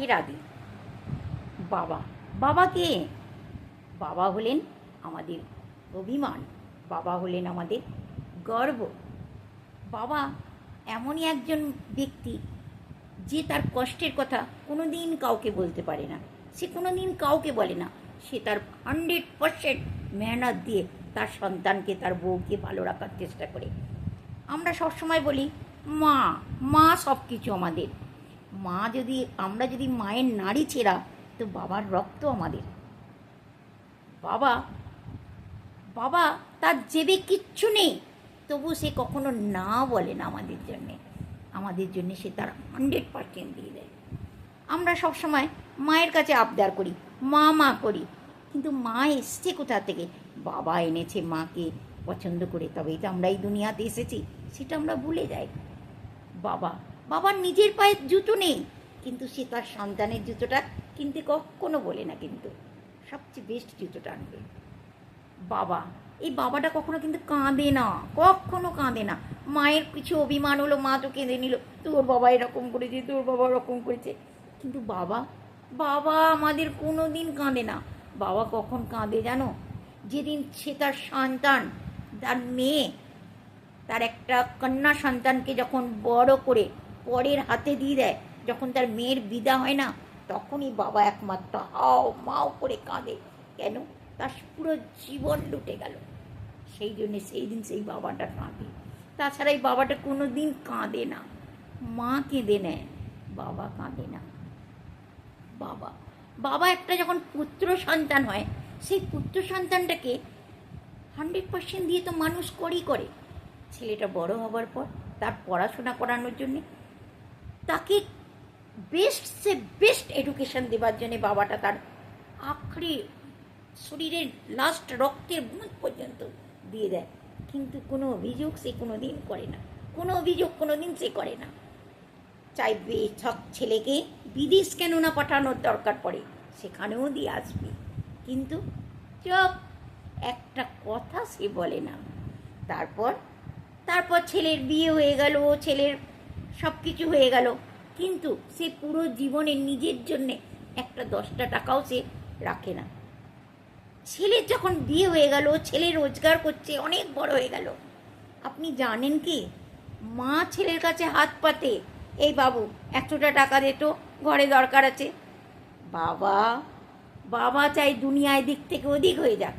এর আগে বাবা, বাবা কে? বাবা হলেন আমাদের অভিমান, বাবা হলেন আমাদের গর্ব। বাবা এমনই একজন ব্যক্তি যে তার কষ্টের কথা কোনো দিন কাউকে বলতে পারে না, সে কোনো দিন কাউকে বলে না। সে তার 100% মেহনত দিয়ে তার সন্তানকে, তার বউকে ভালো রাখার চেষ্টা করে। আমরা সবসময় বলি মা, মা সব কিছু আমাদের। আমরা যদি মায়ের নাড়ি ছেঁড়া, তো বাবার রক্ত আমাদের। বাবা, বাবা তার জেবে কিচ্ছু নেই, তবু সে কখনো না বলে না আমাদের জন্যে সে তার 100% দিয়ে দেয়। আমরা সবসময় মায়ের কাছে আবদার করি, মা মা করি, কিন্তু মা এসছে কোথা থেকে? বাবা এনেছে মাকে পছন্দ করে, তবেই তো আমরা এই দুনিয়াতে এসেছি, সেটা আমরা ভুলে যাই। বাবার নিজের পায়ের জুতো নেই, কিন্তু সে তার সন্তানের জুতোটা কিনতে কখনো বলে না, কিন্তু সবচেয়ে বেস্ট জুতোটা আনবে। এই বাবাটা কখনো কিন্তু কাঁদে না, কখনো কাঁদে না। মায়ের কিছু অভিমান হলো, মা তো কেঁদে নিল, তোর বাবা এরকম করেছে, তোর বাবা ওরকম করেছে, কিন্তু বাবা আমাদের কোনো দিন কাঁদে না। বাবা কখন কাঁদে জানো? যেদিন সে তার সন্তান, তার মেয়ে, তার একটা কন্যা সন্তানকে যখন বড় করে পরের হাতে দিয়ে দেয়, যখন তার মেয়ের বিদা হয় না, তখনই বাবা একমাত্র হাও মাও করে কাঁদে। কেন? তার পুরো জীবন লুটে গেল। সেই জন্যে সেই দিন সেই বাবাটা কাঁদে। তাছাড়া এই বাবাটা কোনো দিন কাঁদে না। মা কেঁদে নেয়, বাবা কাঁদে না। বাবা একটা যখন পুত্র সন্তান হয়, সেই পুত্র সন্তানটাকে 100% দিয়ে তো মানুষ করে। ছেলেটা বড় হবার পর তার পড়াশোনা করানোর জন্যে, তাকে বেস্ট এডুকেশন দেওয়ার জন্যে বাবাটা তার আখড়ি শরীরের লাস্ট রক্তের বুঁদ পর্যন্ত দিয়ে দেয়। কিন্তু কোনো অভিযোগ সে কোনো দিন করে না, কোনো দিন সে করে না। চাইবে সব ছেলেকে বিদেশ কেন না পাঠানোর দরকার পড়ে, সেখানেও দিয়ে আসবে, কিন্তু চুপ, একটা কথা সে বলে না। তারপর ছেলের বিয়ে হয়ে গেল, ছেলের সব কিছু হয়ে গেল, কিন্তু সে পুরো জীবনে নিজের জন্যে একটা 10টা টাকাও সে রাখে না। ছেলের যখন বিয়ে হয়ে গেল, ছেলে রোজগার করছে, অনেক বড় হয়ে গেল, আপনি জানেন কি? মা ছেলের কাছে হাত পাতে, এই বাবু 100টা টাকা দে তো, ঘরে দরকার আছে। বাবা চাই দুনিয়ায় দিক থেকে অধিক হয়ে যাক,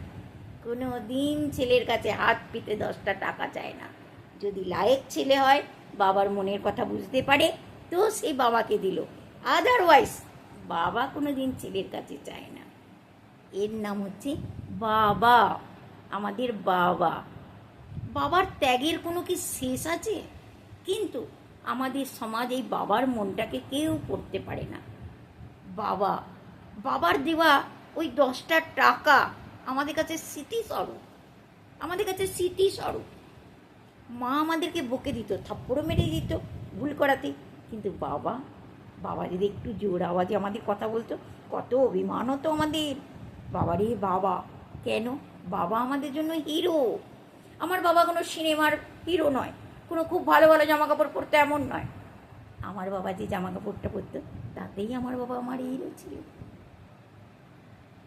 কোনো দিন ছেলের কাছে হাত পেতে 10টা টাকা চায় না। যদি লায়েক ছেলে হয়, বাবার মনের কথা বুঝতে পারে, তো সেই বাবাকে দিল, আদারওয়াইজ বাবা কোনো দিন ছেলের কাছে চায় না। এর নাম হচ্ছে বাবা, আমাদের বাবা। বাবার ত্যাগের কোনো কি শেষ আছে? কিন্তু আমাদের সমাজ এই বাবার মনটাকে কেউ পড়তে পারে না। বাবার দেওয়া ওই 10টা টাকা আমাদের কাছে স্মৃতিস্বরূপ। মা আমাদেরকে বকে দিত, থাপ্পড়ও মেরে দিত ভুল করাতে, কিন্তু বাবা যদি একটু জোর আওয়াজে আমাদের কথা বলতো, কত অভিমান হতো আমাদের। বাবা কেন? বাবা আমাদের জন্য হিরো। আমার বাবা কোনো সিনেমার হিরো নয়, কোনো খুব ভালো ভালো জামা কাপড় পরতো এমন নয়। আমার বাবা যে জামা কাপড়টা পরতো, তাতেই আমার বাবা আমার হিরো ছিল।